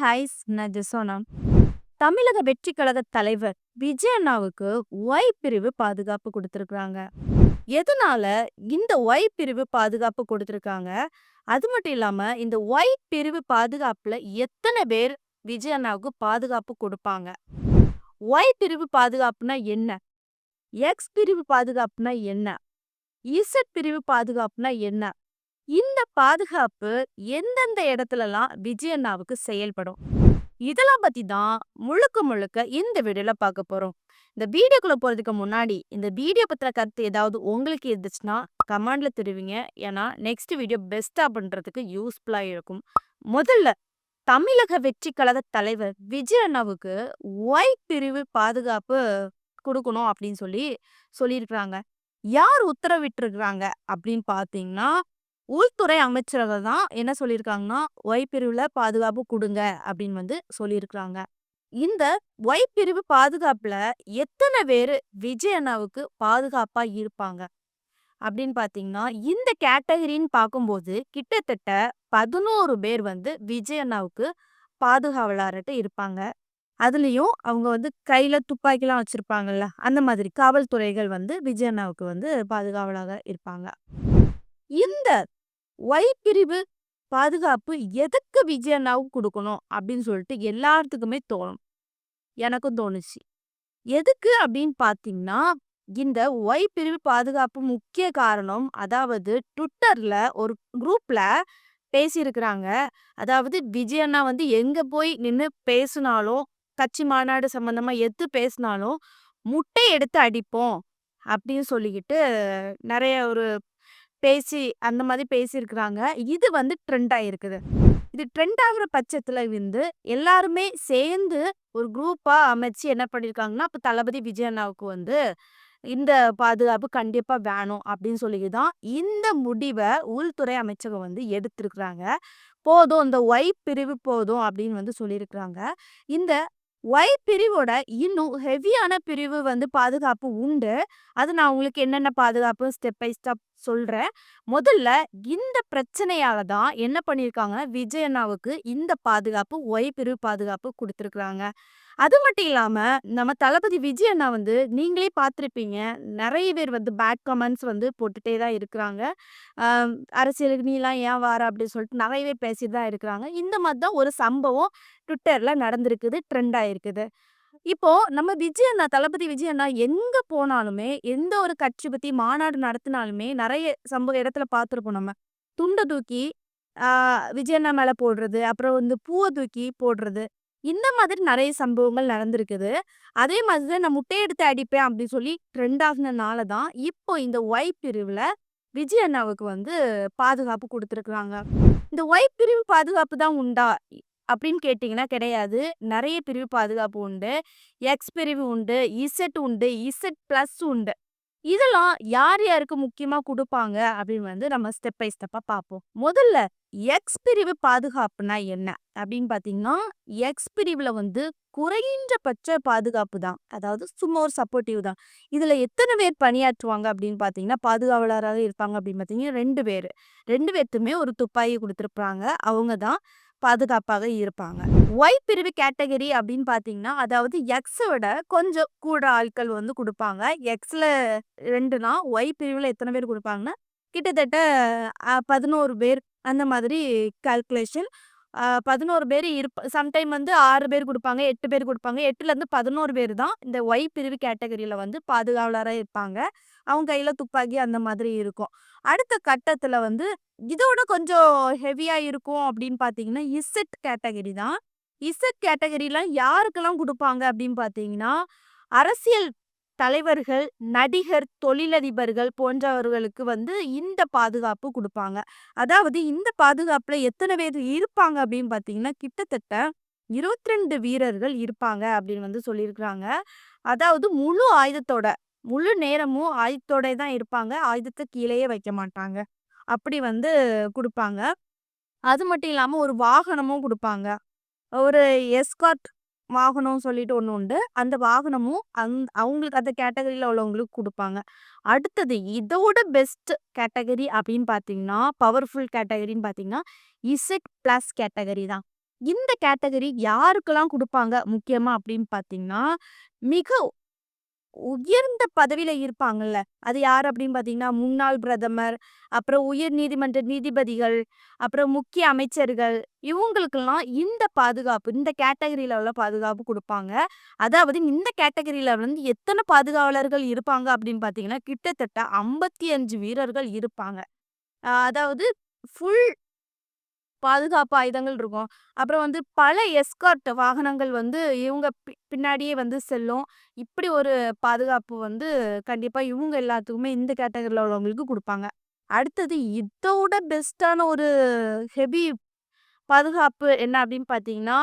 ஹாய்ஸ் நான் ஜெசோனா. தமிழக வெற்றிக் கழக தலைவர் விஜய் அண்ணாவுக்கு ஒய் பிரிவு பாதுகாப்பு கொடுத்திருக்காங்க. எதனால இந்த ஒய் பிரிவு பாதுகாப்பு கொடுத்திருக்காங்க? அது மட்டும் இல்லாம இந்த ஒய் பிரிவு பாதுகாப்புல எத்தனை பேர் விஜய் அண்ணாவுக்கு பாதுகாப்பு கொடுப்பாங்க? ஒய் பிரிவு பாதுகாப்புனா என்ன? எக்ஸ் பிரிவு பாதுகாப்புனா என்ன? இசட் பிரிவு பாதுகாப்புனா என்ன? இந்த பாதுகாப்பு எந்தெந்த இடத்துலலாம் விஜய் அண்ணாவுக்கு செயல்படும்? இதெல்லாம் பத்தி தான் முழுக்க முழுக்க இந்த வீடியோல பார்க்க போறோம். இந்த வீடியோக்குள்ள போறதுக்கு முன்னாடி இந்த வீடியோ பத்தின கருத்து ஏதாவது உங்களுக்கு இருந்துச்சுன்னா கமெண்ட்ல தெரிவிங்க. ஏன்னா நெக்ஸ்ட் வீடியோ பெஸ்டா பண்றதுக்கு யூஸ்ஃபுல்லா இருக்கும். முதல்ல தமிழக வெற்றி கழக தலைவர் விஜய் அண்ணாவுக்கு ஒய் பிரிவு பாதுகாப்பு கொடுக்கணும் அப்படின்னு சொல்லியிருக்கிறாங்க. யார் உத்தரவிட்டிருக்கிறாங்க அப்படின்னு பார்த்தீங்கன்னா, உள்துறை அமைச்சர்கள் தான் என்ன சொல்லியிருக்காங்கன்னா, ஒய் பிரிவுல பாதுகாப்பு குடுங்க அப்படின்னு சொல்லியிருக்கிறாங்க. இந்த ஒய் பிரிவு பாதுகாப்புல எத்தனை பேரு விஜய் அண்ணாவுக்கு பாதுகாப்பா இருப்பாங்க அப்படின்னு பார்த்தீங்கன்னா, இந்த கேட்டகரின்னு பார்க்கும்போது கிட்டத்தட்ட 11 பேர் விஜய் அண்ணாவுக்கு பாதுகாவலர்ட்ட இருப்பாங்க. அதுலயும் அவங்க கையில துப்பாக்கிலாம் வச்சிருப்பாங்கல்ல, அந்த மாதிரி காவல்துறைகள் விஜய் அண்ணாவுக்கு பாதுகாவலாக இருப்பாங்க. இந்த ஒய் பிரிவு பாதுகாப்பு எதுக்கு விஜய் அண்ணாவுக்கு கொடுக்கணும் அப்படின்னு சொல்லிட்டு எல்லாத்துக்குமே தோணும். எனக்கும் தோணுச்சு. எதுக்கு அப்படின்னு பார்த்தீங்கன்னா, இந்த ஒய் பிரிவு பாதுகாப்பு முக்கிய காரணம், அதாவது ட்விட்டர்ல ஒரு குரூப்ல பேசியிருக்கிறாங்க. அதாவது விஜய் அண்ணா எங்க போய் நின்னு பேசினாலும், கட்சி மாநாடு சம்பந்தமா எது பேசினாலும் முட்டை எடுத்து அடிப்போம் அப்படின்னு சொல்லிக்கிட்டு நிறைய ஒரு பேசி அந்த மாதிரி பேசியிருக்கிறாங்க. இது ட்ரெண்ட் ஆயிருக்குது. இது ட்ரெண்ட் ஆகுற பட்சத்துல எல்லாருமே சேர்ந்து ஒரு குரூப்பா அமைச்சு என்ன பண்ணியிருக்காங்கன்னா, அப்ப தளபதி விஜய் அண்ணாவுக்கு இந்த பாதுகாப்பு கண்டிப்பா வேணும் அப்படின்னு சொல்லி தான் இந்த முடிவை உள்துறை அமைச்சகம் எடுத்திருக்கிறாங்க. போதும், இந்த ஒய் பிரிவு போதும் அப்படின்னு சொல்லியிருக்கிறாங்க. இந்த ஒய் பிரிவோட இன்னும் ஹெவியான பிரிவு பாதுகாப்பு உண்டு. அது நான் உங்களுக்கு என்னென்ன பாதுகாப்பு ஸ்டெப் பை ஸ்டெப் சொல்றேன். முதல்ல இந்த பிரச்சனையால தான் என்ன பண்ணியிருக்காங்க, விஜய் அண்ணாவுக்கு இந்த பாதுகாப்பு ஒய் பிரிவு பாதுகாப்பு கொடுத்துருக்குறாங்க. அது மட்டும் இல்லாம நம்ம தளபதி விஜய் அண்ணா நீங்களே பார்த்துருப்பீங்க. நிறைய பேர் பேட் கமெண்ட்ஸ் போட்டுட்டே தான் இருக்கிறாங்க. அரசியலுக்கு நீலாம் ஏன் வார அப்படின்னு சொல்லிட்டு நிறைய பேர் பேசிட்டு தான் இருக்கிறாங்க. இந்த மாதிரி தான் ஒரு சம்பவம் ட்விட்டர்ல நடந்திருக்குது, ட்ரெண்ட் ஆயிருக்குது. இப்போ நம்ம விஜய் அண்ணா தளபதி விஜய் அண்ணா எங்க போனாலுமே, எந்த ஒரு கட்சி பத்தி மாநாடு நடத்தினாலுமே நிறைய சம்பவ இடத்துல பார்த்துருப்போம் நம்ம. துண்ட தூக்கி விஜய் அண்ணா மேல போடுறது, அப்புறம் பூவை தூக்கி போடுறது, இந்த மாதிரி நிறைய சம்பவங்கள் நடந்திருக்குது. அதே மாதிரி தான் நான் முட்டை எடுத்து அடிப்பேன் அப்படின்னு சொல்லி ட்ரெண்ட் ஆகுனனால தான் இப்போ இந்த ஒய் பிரிவுல விஜய் அண்ணாவுக்கு பாதுகாப்பு கொடுத்துருக்குறாங்க. இந்த ஒய் பிரிவு பாதுகாப்பு தான் உண்டா அப்படின்னு கேட்டிங்கன்னா கிடையாது. நிறைய பிரிவு பாதுகாப்பு உண்டு. எக்ஸ் பிரிவு உண்டு, இசட் உண்டு, இசட் பிளஸ் உண்டு. இதெல்லாம் யார் யாருக்கு முக்கியமா குடுப்பாங்க அப்படின்னு நம்ம ஸ்டெப் பை ஸ்டெப்பா பார்ப்போம். முதல்ல எக்ஸ் பிரிவு பாதுகாப்புனா என்ன அப்படின்னு பார்த்தீங்கன்னா, எக்ஸ் பிரிவுல குறைந்தபட்ச பாதுகாப்பு தான். அதாவது சும்மா ஒரு சப்போர்ட்டிவ் தான். இதுல எத்தனை பேர் பணியாற்றுவாங்க அப்படின்னு பார்த்தீங்கன்னா, பாதுகாவலராக இருப்பாங்க அப்படின்னு பார்த்தீங்கன்னா 2 பேரு. 2 பேத்துமே ஒரு துப்பாக்கி கொடுத்துருப்பாங்க. அவங்க தான் பாதுகாப்பாக இருப்பாங்க. ஒய் பிரிவு கேட்டகரி அப்படின்னு பார்த்தீங்கன்னா, அதாவது எக்ஸை விட கொஞ்சம் கூட ஆட்கள் குடுப்பாங்க. எக்ஸ்ல 2னா ஒய் பிரிவுல எத்தனை பேர் குடுப்பாங்கன்னா, கிட்டத்தட்ட 11 பேர் அந்த மாதிரி கால்குலேஷன். 11 பேர் சம்டைம் 6 பேர் குடுப்பாங்க, 8 பேர் குடுப்பாங்க. 8லேருந்து 11 பேர் தான் இந்த ஒய் பிரிவு கேட்டகரியில பாதுகாவலரா இருப்பாங்க. அவங்க கையில துப்பாக்கி அந்த மாதிரி இருக்கும். அடுத்த கட்டத்துல இதோட கொஞ்சம் ஹெவியா இருக்கும் அப்படின்னு பார்த்தீங்கன்னா, இசட் கேட்டகரி தான். இசட் கேட்டகரில யாருக்கெல்லாம் குடுப்பாங்க அப்படின்னு பார்த்தீங்கன்னா, அரசியல் தலைவர்கள், நடிகர், தொழிலதிபர்கள் போன்றவர்களுக்கு இந்த பாதுகாப்பு குடுப்பாங்க. அதாவது இந்த பாதுகாப்புல எத்தனை பேர் இருப்பாங்க அப்படின்னு பார்த்தீங்கன்னா, கிட்டத்தட்ட 22 வீரர்கள் இருப்பாங்க அப்படின்னு சொல்லியிருக்கிறாங்க. அதாவது முழு ஆயுதத்தோட, முழு நேரமும் ஆயுதத்தோட தான் இருப்பாங்க. ஆயுதத்த கீழேயே வைக்க மாட்டாங்க. அப்படி குடுப்பாங்க. அது மட்டும் இல்லாம ஒரு வாகனமும் குடுப்பாங்க. ஒரு எஸ்கார்ட் வாகனம் சொல்லிட்டு ஒண்ணு உண்டு. அந்த வாகனமும் அவங்களுக்கு அந்த கேட்டகரியில உள்ளவங்களுக்கு குடுப்பாங்க. அடுத்தது இதோட பெஸ்ட் கேட்டகரி அப்படின்னு பார்த்தீங்கன்னா, பவர்ஃபுல் கேட்டகரின்னு பார்த்தீங்கன்னா, இசட் பிளஸ் கேட்டகரி தான். இந்த கேட்டகரி யாருக்கெல்லாம் குடுப்பாங்க முக்கியமா அப்படின்னு பார்த்தீங்கன்னா, மிக உயர்ந்த பதவியில இருப்பாங்கல்ல. அது யார் அப்படின்னு பார்த்தீங்கன்னா, முன்னாள் பிரதமர், அப்புறம் உயர் நீதிமன்ற நீதிபதிகள், அப்புறம் முக்கிய அமைச்சர்கள், இவங்களுக்கெல்லாம் இந்த பாதுகாப்பு, இந்த கேட்டகரியில உள்ள பாதுகாப்பு குடுப்பாங்க. அதாவது இந்த கேட்டகரியில வந்து எத்தன பாதுகாவலர்கள் இருப்பாங்க அப்படின்னு பார்த்தீங்கன்னா, கிட்டத்தட்ட 55 வீரர்கள் இருப்பாங்க. அதாவது ஃபுல் பாதுகாப்பு ஆயுதங்கள் இருக்கும். அப்புறம் வந்து பல எஸ்கார்ட் வாகனங்கள் வந்து இவங்க பின்னாடியே வந்து செல்லும். இப்படி ஒரு பாதுகாப்பு வந்து கண்டிப்பா இவங்க எல்லாத்துக்குமே இந்த கேட்டகரில உள்ளவங்களுக்கு குடுப்பாங்க. அடுத்தது இதோட பெஸ்ட்டான ஒரு ஹெவி பாதுகாப்பு என்ன அப்படின்னு பார்த்தீங்கன்னா,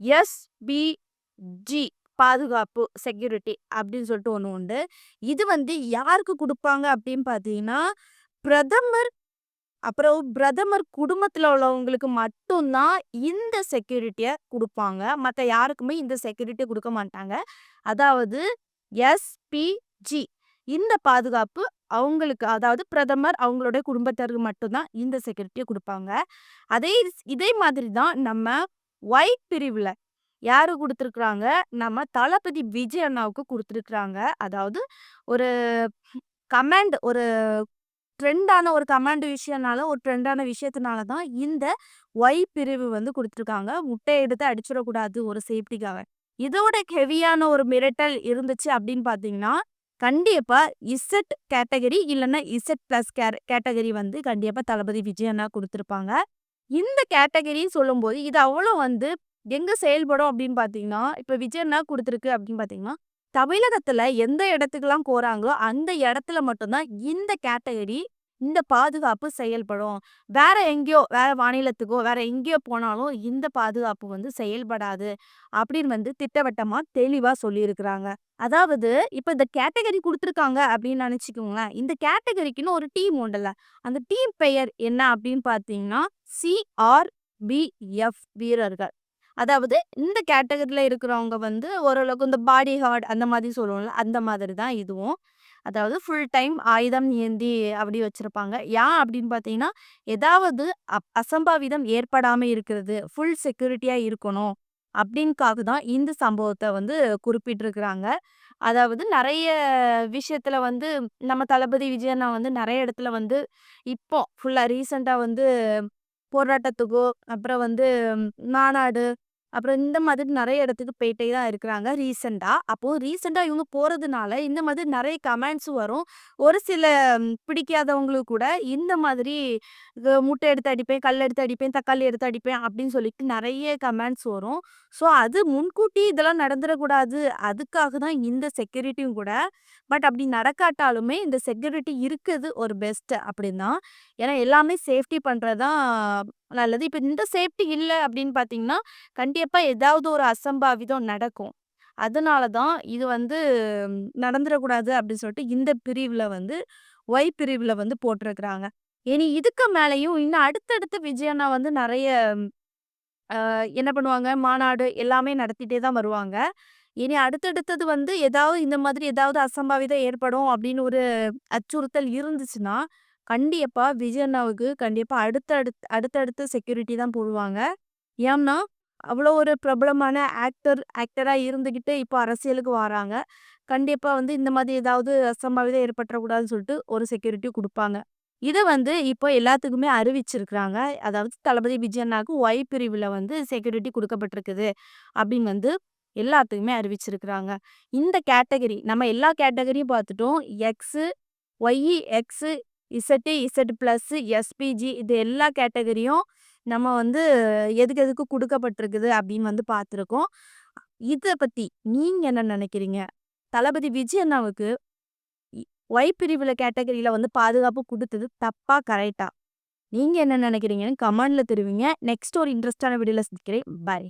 எஸ்பிஜி பாதுகாப்பு செக்யூரிட்டி அப்படின்னு சொல்லிட்டு ஒண்ணு உண்டு. இது வந்து யாருக்கு குடுப்பாங்க அப்படின்னு பார்த்தீங்கன்னா, பிரதமர் அப்புறம் பிரதமர் குடும்பத்துல உள்ளவங்களுக்கு மட்டும் தான் இந்த செக்யூரிட்டிய குடுப்பாங்க. மத்த யாருக்குமே இந்த செக்யூரிட்டி குடுக்க மாட்டாங்க. அதாவது எஸ்பிஜி இந்த பாதுகாப்பு அவங்களுக்கு அதாவது பிரதமர் அவங்களுடைய குடும்பத்தினருக்கு மட்டும் தான் இந்த செக்யூரிட்டிய குடுப்பாங்க. இதே மாதிரி தான் நம்ம ஒய் பிரிவுல யாரு குடுத்துருக்காங்க? நம்ம தளபதி விஜய் அண்ணாவுக்கு குடுத்துருக்காங்க. அதாவது ஒரு கமாண்ட் ஒரு ட்ரெண்டான ஒரு கமாண்ட் விஷயம்னால, ஒரு ட்ரெண்டான விஷயத்தினால தான் இந்த ஒய் பிரிவு வந்து குடுத்துருக்காங்க. முட்டைய எடுத்து அடிச்சிடக்கூடாது ஒரு சேஃப்டிக்காக. இதோட ஹெவியான ஒரு மிரட்டல் இருந்துச்சு அப்படின்னு பார்த்தீங்கன்னா, கண்டிப்பா இசட் கேட்டகரி இல்லன்னா இசட் பிளஸ் கேட்டகரி வந்து கண்டிப்பா தளபதி விஜய் அண்ணா குடுத்துருப்பாங்க. இந்த கேட்டகரி சொல்லும்போது, இது அவ்வளோ வந்து எங்க செயல்படும் அப்படின்னு பார்த்தீங்கன்னா, இப்ப விஜய் அண்ணா குடுத்துருக்கு அப்படின்னு பார்த்தீங்கன்னா, தமிழகத்துல எந்த இடத்துக்குலாம் போறாங்களோ, அந்த இடத்துல மட்டும் தான் இந்த கேட்டகரி, இந்த பாதுகாப்பு செயல்படும். வேற எங்கேயோ, வேற மாநிலத்துக்கோ, வேற எங்கேயோ போனாலும் இந்த பாதுகாப்பு வந்து செயல்படாது. அப்படின்னு வந்து திட்டவட்டமா, தெளிவா சொல்லியிருக்கிறாங்க. அதாவது இப்ப இந்த கேட்டகரி குடுத்துருக்காங்க அப்படின்னு நெனச்சுக்கோங்களேன். இந்த கேட்டகரிக்குன்னு ஒரு டீம் உண்டுல்ல. அந்த டீம் பெயர் என்ன அப்படின்னு பார்த்தீங்கன்னா, சிஆர்பிஎஃப் வீரர்கள். அதாவது இந்த கேட்டகரில இருக்கிறவங்க வந்து ஓரளவுக்கு இந்த பாடி கார்ட் அந்த மாதிரி சொல்லுவோம்ல, அந்த மாதிரி தான் இதுவும். அதாவது ஃபுல் டைம் ஆயுதம் ஏந்தி அப்படி வச்சிருப்பாங்க. ஏன் அப்படின்னு பார்த்தீங்கன்னா, ஏதாவது அசம்பாவிதம் ஏற்படாம இருக்கிறது, ஃபுல் செக்யூரிட்டியா இருக்கணும் அப்படின்காக தான் இந்த சம்பவத்த வந்து குறிப்பிட்டிருக்கிறாங்க. அதாவது நெறைய விஷயத்துல வந்து நம்ம தளபதி விஜய் அண்ணா வந்து நெறைய இடத்துல வந்து இப்போ ஃபுல்லா ரீசென்ட்டா வந்து போராட்டத்துக்கோ, அப்புறம் வந்து மாநாடு, அப்புறம் இந்த மாதிரி நெறைய இடத்துக்கு போயிட்டே தான் இருக்கிறாங்க ரீசென்ட்டா. அப்போ ரீசென்ட்டா இவங்க போறதுனால, இந்த மாதிரி நெறைய கமெண்ட்ஸும் வரும். ஒரு சில பிடிக்காதவங்களுக்கு கூட இந்த மாதிரி முட்டை எடுத்து அடிப்பேன், கல் எடுத்து அடிப்பேன், தக்காளி எடுத்து அடிப்பேன் அப்படின்னு சொல்லிட்டு நெறைய கமெண்ட்ஸ் வரும். ஸோ, அது முன்கூட்டி இதெல்லாம் நடந்துறக்கூடாது. அதுக்காக தான் இந்த செக்யூரிட்டியும் கூட. பட் அப்படி நடக்காட்டாலுமே இந்த செக்யூரிட்டி இருக்குது ஒரு பெஸ்ட் அப்படின்னு தான். ஏன்னா எல்லாமே சேஃப்டி பண்றது தான் நல்லது. இப்ப இந்த சேஃப்டி இல்ல அப்படின்னு பார்த்தீங்கன்னா, கண்டிப்பா ஏதாவது ஒரு அசம்பாவிதம் நடக்கும். அதனால தான் இது வந்து நடந்துறக்கூடாது அப்படின்னு சொல்லிட்டு இந்த பிரிவுல வந்து ஒய் பிரிவுல வந்து போட்டிருக்கிறாங்க. இனி இதுக்கு மேலயும் இன்னும் அடுத்தடுத்து விஜய் அண்ணா வந்து நெறைய என்ன பண்ணுவாங்க, மாநாடு எல்லாமே நடத்திட்டே தான் வருவாங்க. இனி அடுத்தடுத்தது வந்து ஏதாவது இந்த மாதிரி ஏதாவது அசம்பாவிதம் ஏற்படும் அப்படின்னு ஒரு அச்சுறுத்தல் இருந்துச்சுன்னா, கண்டிப்பா விஜய் அண்ணாவுக்கு கண்டிப்பா அடுத்தடுத்து செக்யூரிட்டி தான் போடுவாங்க. ஏன்னா, அவ்வளோ ஒரு பிரபலமான ஆக்டரா இருந்துகிட்டு இப்போ அரசியலுக்கு வராங்க. கண்டிப்பா வந்து இந்த மாதிரி ஏதாவது அசம்பாவிதம் ஏற்பட்டுறக்கூடாதுன்னு சொல்லிட்டு ஒரு செக்யூரிட்டி குடுப்பாங்க. இத வந்து இப்போ எல்லாத்துக்குமே அறிவிச்சிருக்கிறாங்க. அதாவது தளபதி விஜய் அண்ணாவுக்கு ஒய் பிரிவுல வந்து செக்யூரிட்டி குடுக்கப்பட்டிருக்குது அப்படின்னு வந்து எல்லாத்துக்குமே அறிவிச்சிருக்கிறாங்க. இந்த கேட்டகரி நம்ம எல்லா கேட்டகரியும் பார்த்துட்டோம். X, Y, X, Z, Z plus, SPG இது எல்லா கேட்டகரியும் நம்ம வந்து எதுக்கு எதுக்கு குடுக்கப்பட்டிருக்குது அப்படின்னு வந்து பார்த்துருக்கோம். இத பத்தி நீங்க என்ன நினைக்கிறீங்க? தளபதி விஜய் அண்ணாவுக்கு இ ஒய் பிரிவுல கேட்டகரியில வந்து பாதுகாப்பு குடுத்தது தப்பா? கரெக்ட்டா? நீங்க என்ன நினைக்கிறீங்கன்னு கமெண்ட்ல தெரிவிங்க. நெக்ஸ்ட் ஒரு இன்ட்ரெஸ்டான வீடியோல சந்திக்கிறேன். பாய்.